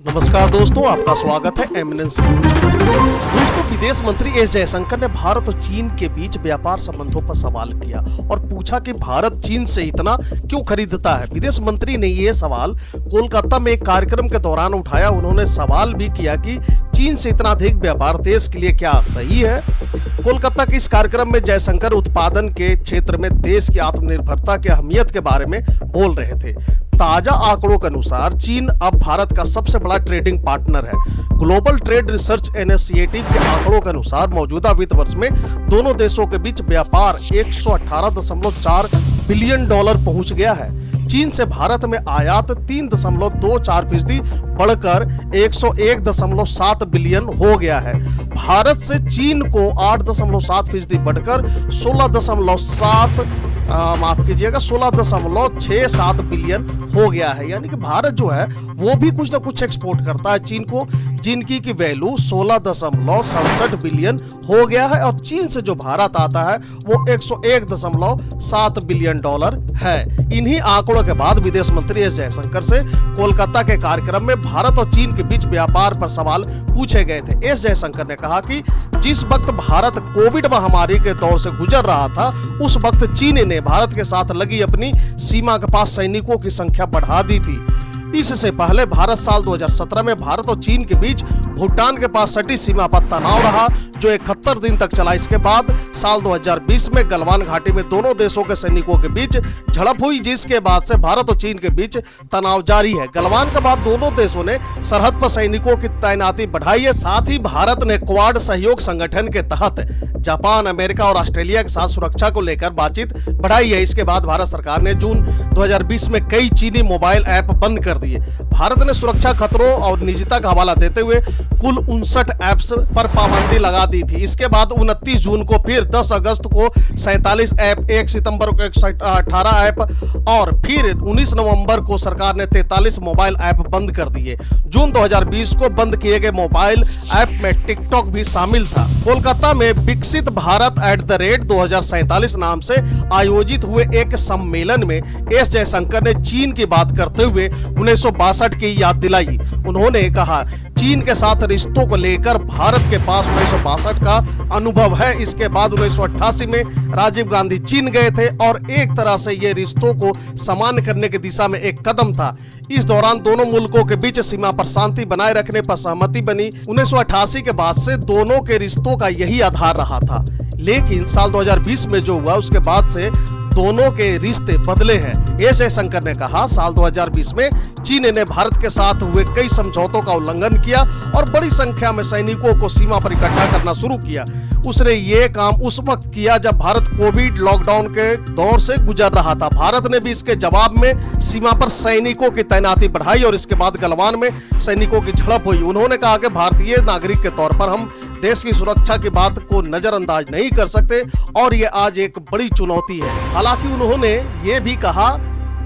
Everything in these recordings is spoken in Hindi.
नमस्कार दोस्तों, आपका स्वागत है एमिनेंस दोस्तों, विदेश मंत्री एस जयशंकर ने भारत और चीन के बीच व्यापार संबंधों पर सवाल किया और पूछा कि भारत चीन से इतना क्यों खरीदता है। विदेश मंत्री ने ये सवाल कोलकाता में एक कार्यक्रम के दौरान उठाया। उन्होंने सवाल भी किया कि चीन से इतना अधिक व्यापार देश के लिए क्या सही है। कोलकाता के इस कार्यक्रम में जयशंकर उत्पादन के क्षेत्र में देश की आत्मनिर्भरता की अहमियत के बारे में बोल रहे थे। ताजा आंकड़ों के अनुसार चीन अब भारत का सबसे बड़ा ट्रेडिंग पार्टनर है। ग्लोबल ट्रेड रिसर्च इनिशिएटिव के आंकड़ों के अनुसार मौजूदा वित्त वर्ष में दोनों देशों के बीच व्यापार 118.4 बिलियन डॉलर पहुंच गया है। चीन से भारत में आयात 3.24% बढ़कर 101.7 बिलियन हो गया है। भारत से चीन को 8.7% बढ़कर 16.67 बिलियन हो गया है। यानी कि भारत जो है वो भी कुछ ना कुछ एक्सपोर्ट करता है चीन को, जिनकी वैल्यू 16.67 बिलियन हो गया है और चीन से जो भारत आता है वो 101.7 बिलियन डॉलर है। इन्हीं आंकड़ों के बाद विदेश मंत्री एस जयशंकर से कोलकाता के कार्यक्रम में भारत और चीन के बीच व्यापार पर सवाल पूछे गए थे। एस जयशंकर ने कहा कि जिस वक्त भारत कोविड महामारी के दौर से गुजर रहा था, उस वक्त चीन ने भारत के साथ लगी अपनी सीमा के पास सैनिकों की संख्या बढ़ा दी थी। इससे पहले भारत साल 2017 में भारत और चीन के बीच भूटान के पास सटी सीमा पर तनाव रहा, जो 71 दिन तक चला। इसके बाद साल 2020 में गलवान घाटी में दोनों देशों के सैनिकों के बीच झड़प हुई, जिसके बाद से भारत और चीन के बीच तनाव जारी है। गलवान के बाद दोनों देशों ने सरहद पर सैनिकों की तैनाती बढ़ाई है। साथ ही भारत ने क्वाड सहयोग संगठन के तहत जापान, अमेरिका और ऑस्ट्रेलिया के साथ सुरक्षा को लेकर बातचीत बढ़ाई है। इसके बाद भारत सरकार ने जून 2020 में कई चीनी मोबाइल ऐप बंद कर दिए। भारत ने सुरक्षा खतरों और निजता का हवाला देते हुए कुल 59 ऐप्स पर पाबंदी लगा दी थी। इसके बाद 29 जून को फिर 10 अगस्त को 47 ऐप, 1 सितंबर को 118 ऐप और फिर 19 नवंबर को सरकार ने 43 मोबाइल ऐप बंद कर दिए। जून 2020 को बंद किए गए मोबाइल ऐप में टिकटॉक भी शामिल था। कोलकाता में विकसित भारत @2047 नाम से आयोजित हुए एक सम्मेलन में एस जयशंकर ने चीन की बात करते हुए 1962 की याद दिलाई। उन्होंने कहा, चीन के साथ रिश्तों को लेकर भारत के पास 1962 का अनुभव है। इसके बाद 1988 में राजीव गांधी चीन गए थे और एक तरह से ये रिश्तों को सामान्य करने की दिशा में एक कदम था। इस दौरान दोनों मुल्कों के बीच सीमा पर शांति बनाए रखने पर सहमति बनी। 1988 के बाद से दोनों के रिश्तों का यही आधार रहा था, लेकिन साल 2020 में जो हुआ उसके बाद से दोनों के रिश्ते बदले हैं। एस जयशंकर ने कहा, साल 2020 में चीन ने भारत के साथ हुए कई समझौतों का उल्लंघन किया और बड़ी संख्या में सैनिकों को सीमा पर इकट्ठा करना शुरू किया। उसने ये काम उस वक्त किया जब भारत कोविड लॉकडाउन के दौर से गुजर रहा था। भारत ने भी इसके जवाब में सीमा पर सैनिकों की तैनाती बढ़ाई और इसके बाद गलवान में सैनिकों की झड़प हुई। उन्होंने कहा कि भारतीय नागरिक के तौर पर हम देश की सुरक्षा की बात को नजरअंदाज नहीं कर सकते और ये आज एक बड़ी चुनौती है। हालांकि उन्होंने ये भी कहा,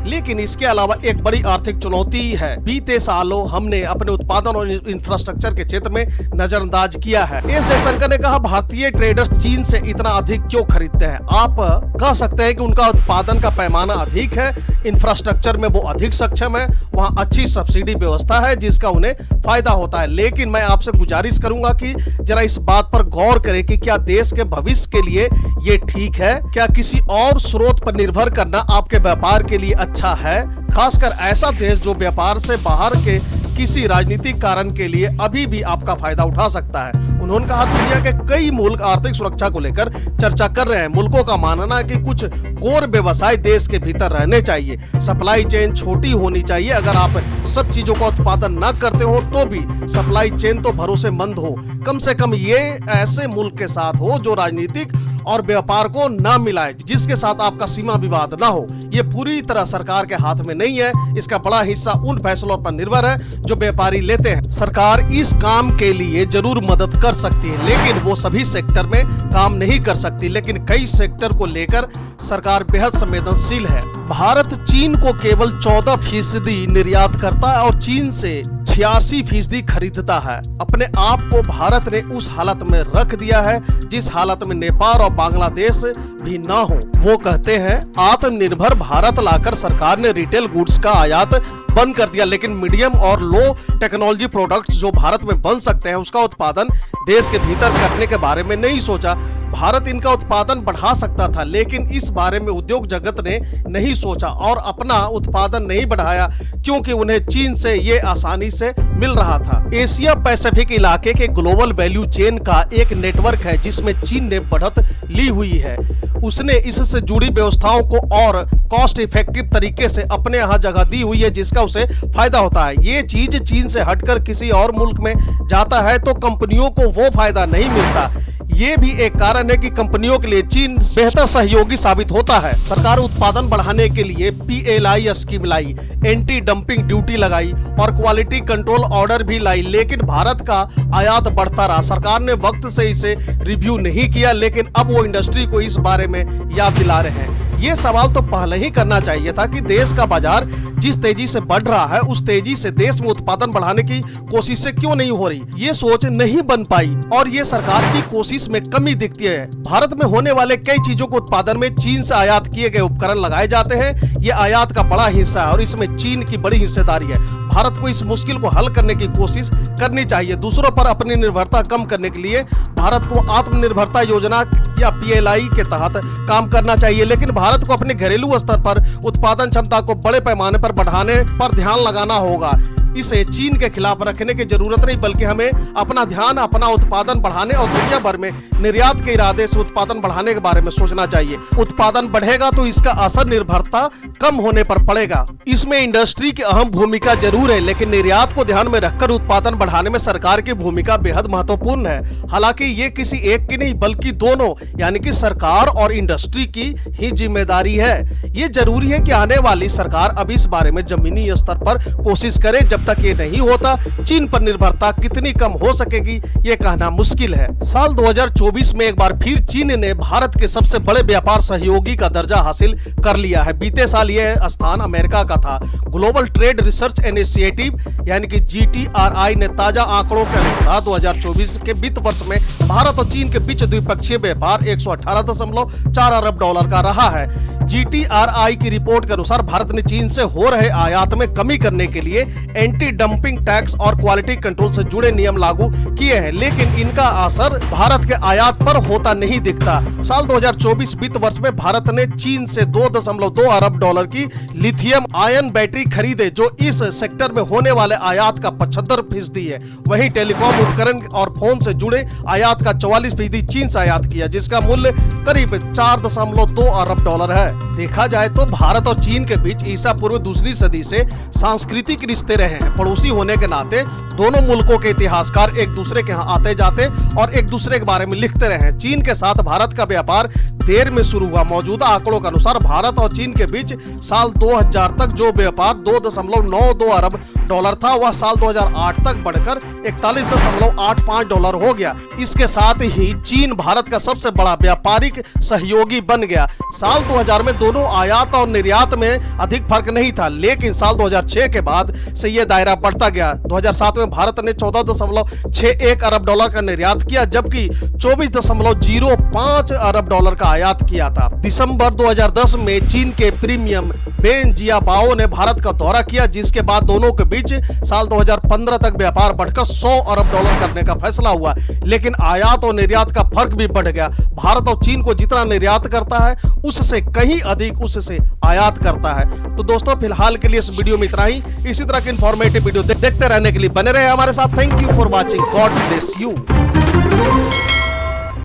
लेकिन इसके अलावा एक बड़ी आर्थिक चुनौती है। बीते सालों हमने अपने उत्पादन और इंफ्रास्ट्रक्चर के क्षेत्र में नजरअंदाज किया है। एस जयशंकर ने कहा, भारतीय ट्रेडर्स चीन से इतना अधिक क्यों खरीदते हैं? आप कह सकते हैं कि उनका उत्पादन का पैमाना अधिक है, इंफ्रास्ट्रक्चर में वो अधिक सक्षम है, वहाँ अच्छी सब्सिडी व्यवस्था है जिसका उन्हें फायदा होता है। लेकिन मैं आपसे गुजारिश करूंगा कि जरा इस बात पर गौर करें कि क्या देश के भविष्य के लिए ये ठीक है? क्या किसी और स्रोत पर निर्भर करना आपके व्यापार के लिए अच्छा है? खासकर ऐसा देश जो व्यापार से बाहर के किसी राजनीतिक कारण के लिए अभी भी आपका फायदा उठा सकता है। उन्होंने कहा, दुनिया के कई मुल्क आर्थिक सुरक्षा को लेकर चर्चा कर रहे हैं। मुल्कों का मानना है कि कुछ कोर व्यवसाय देश के भीतर रहने चाहिए, सप्लाई चेन छोटी होनी चाहिए। अगर आप सब चीजों का उत्पादन न करते हो तो भी सप्लाई चेन तो भरोसेमंद हो। कम से कम ये ऐसे मुल्क के साथ हो जो राजनीतिक और व्यापार को न मिलाए, जिसके साथ आपका सीमा विवाद न हो। ये पूरी तरह सरकार के हाथ में नहीं है। इसका बड़ा हिस्सा उन फैसलों पर निर्भर है जो व्यापारी लेते हैं। सरकार इस काम के लिए जरूर मदद कर सकती है, लेकिन वो सभी सेक्टर में काम नहीं कर सकती। लेकिन कई सेक्टर को लेकर सरकार बेहद संवेदनशील है। भारत चीन को केवल 14% निर्यात करता है और चीन से 86% खरीदता है। अपने आप को भारत ने उस हालत में रख दिया है जिस हालत में नेपाल और बांग्लादेश भी न हो। वो कहते हैं, आत्मनिर्भर भारत लाकर सरकार ने रिटेल गुड्स का आयात बंद कर दिया, लेकिन मीडियम और लो टेक्नोलॉजी प्रोडक्ट्स जो भारत में बन सकते हैं उसका उत्पादन देश के भीतर करने के बारे में नहीं सोचा। भारत इनका उत्पादन बढ़ा सकता था, लेकिन इस बारे में उद्योग जगत ने नहीं सोचा और अपना उत्पादन नहीं बढ़ाया, क्योंकि उन्हें चीन से ये आसानी से मिल रहा था। एशिया पैसिफिक इलाके के ग्लोबल वैल्यू चेन का एक नेटवर्क है जिसमें चीन ने बढ़त ली हुई है। उसने इससे जुड़ी व्यवस्थाओं को और कॉस्ट इफेक्टिव तरीके से अपने यहाँ जगह दी हुई है, जिसका उसे फायदा होता है। ये चीज चीन से हटकर किसी और मुल्क में जाता है तो कंपनियों को वो फायदा नहीं मिलता। ये भी एक कारण है कि कंपनियों के लिए चीन बेहतर सहयोगी साबित होता है। सरकार उत्पादन बढ़ाने के लिए PLI स्कीम लाई, एंटी डंपिंग ड्यूटी लगाई और क्वालिटी कंट्रोल ऑर्डर भी लाई, लेकिन भारत का आयात बढ़ता रहा। सरकार ने वक्त से इसे रिव्यू नहीं किया, लेकिन अब वो इंडस्ट्री को इस बारे में याद दिला रहे हैं। ये सवाल तो पहले ही करना चाहिए था कि देश का बाजार जिस तेजी से बढ़ रहा है उस तेजी से देश में उत्पादन बढ़ाने की कोशिशें क्यों नहीं हो रही। ये सोच नहीं बन पाई और ये सरकार की कोशिश में कमी दिखती है। भारत में होने वाले कई चीजों को उत्पादन में चीन से आयात किए गए उपकरण लगाए जाते हैं। ये आयात का बड़ा हिस्सा है और इसमें चीन की बड़ी हिस्सेदारी है। भारत को इस मुश्किल को हल करने की कोशिश करनी चाहिए। दूसरों पर अपनी निर्भरता कम करने के लिए भारत को आत्मनिर्भरता योजना या PLI के तहत काम करना चाहिए, लेकिन भारत को अपने घरेलू स्तर पर उत्पादन क्षमता को बड़े पैमाने पर बढ़ाने पर ध्यान लगाना होगा। इसे चीन के खिलाफ रखने की जरूरत नहीं, बल्कि हमें अपना ध्यान अपना उत्पादन बढ़ाने और दुनिया भर में निर्यात के इरादे से उत्पादन बढ़ाने के बारे में सोचना चाहिए। उत्पादन बढ़ेगा तो इसका असर निर्भरता कम होने पर पड़ेगा। इसमें इंडस्ट्री की अहम भूमिका जरूर है, लेकिन निर्यात को ध्यान में रखकर उत्पादन बढ़ाने में सरकार की भूमिका बेहद महत्वपूर्ण है। हालांकि ये किसी एक की नहीं बल्कि दोनों यानी कि सरकार और इंडस्ट्री की ही जिम्मेदारी है। ये जरूरी है कि आने वाली सरकार अब इस बारे में जमीनी स्तर पर कोशिश करे। जब तक ये नहीं होता, चीन पर निर्भरता कितनी कम हो सकेगी ये कहना मुश्किल है। साल 2024 में एक बार फिर चीन ने भारत के सबसे बड़े व्यापार सहयोगी का दर्जा हासिल कर लिया है। बीते साल यह स्थान अमेरिका का था। ग्लोबल ट्रेड रिसर्च इनिशिएटिव यानी कि GTRI ने ताजा आंकड़ों के अनुसार 2024 के वित्त वर्ष में भारत और चीन के बीच द्विपक्षीय व्यापार 118.4 अरब डॉलर का रहा है। GTRI की रिपोर्ट के अनुसार भारत ने चीन से हो रहे आयात में कमी करने के लिए एंटी डंपिंग टैक्स और क्वालिटी कंट्रोल से जुड़े नियम लागू किए हैं, लेकिन इनका असर भारत के आयात पर होता नहीं दिखता। साल 2024 वित्त वर्ष में भारत ने चीन से 2.2 अरब डॉलर की लिथियम आयन बैटरी खरीदे, जो इस सेक्टर में होने वाले आयात का 75% है। वहीं टेलीकॉम उपकरण और फोन से जुड़े आयात का 44% चीन से आयात किया, जिसका मूल्य करीब 4.2 अरब डॉलर है। देखा जाए तो भारत और चीन के बीच ईसा पूर्व दूसरी सदी से सांस्कृतिक रिश्ते रहे हैं। पड़ोसी होने के नाते दोनों मुल्कों के इतिहासकार एक दूसरे के यहाँ आते जाते और एक दूसरे के बारे में लिखते रहे हैं। चीन के साथ भारत का व्यापार देर में शुरू हुआ। मौजूदा आंकड़ों के अनुसार भारत और चीन के बीच साल 2000 तक जो व्यापार 2.92 अरब डॉलर था, वह साल 2008 तक बढ़कर 41.85 डॉलर हो गया। इसके साथ ही चीन भारत का सबसे बड़ा व्यापारिक सहयोगी बन गया। साल 2000 में दोनों आयात और निर्यात में अधिक फर्क नहीं था, लेकिन साल 2006 के बाद से यह दायरा बढ़ता गया। 2007 में भारत ने 14.61 अरब डॉलर का निर्यात किया, जबकि 24.05 अरब डॉलर का आयात किया था। दिसंबर 2010 में चीन के प्रीमियम बेन जियाबाओ ने भारत का दौरा किया, जिसके बाद दोनों के बीच साल 2015 तक व्यापार बढ़कर 100 अरब डॉलर करने का फैसला हुआ, लेकिन आयात और निर्यात का फर्क भी बढ़ गया। भारत और चीन को जितना निर्यात करता है उससे कहीं अधिक उससे आयात करता है। तो दोस्तों, फिलहाल के लिए इस वीडियो में इतना ही। इसी तरह की इंफॉर्मेटिव वीडियो देखते रहने के लिए बने रहे हमारे साथ। Thank you for watching. God bless you.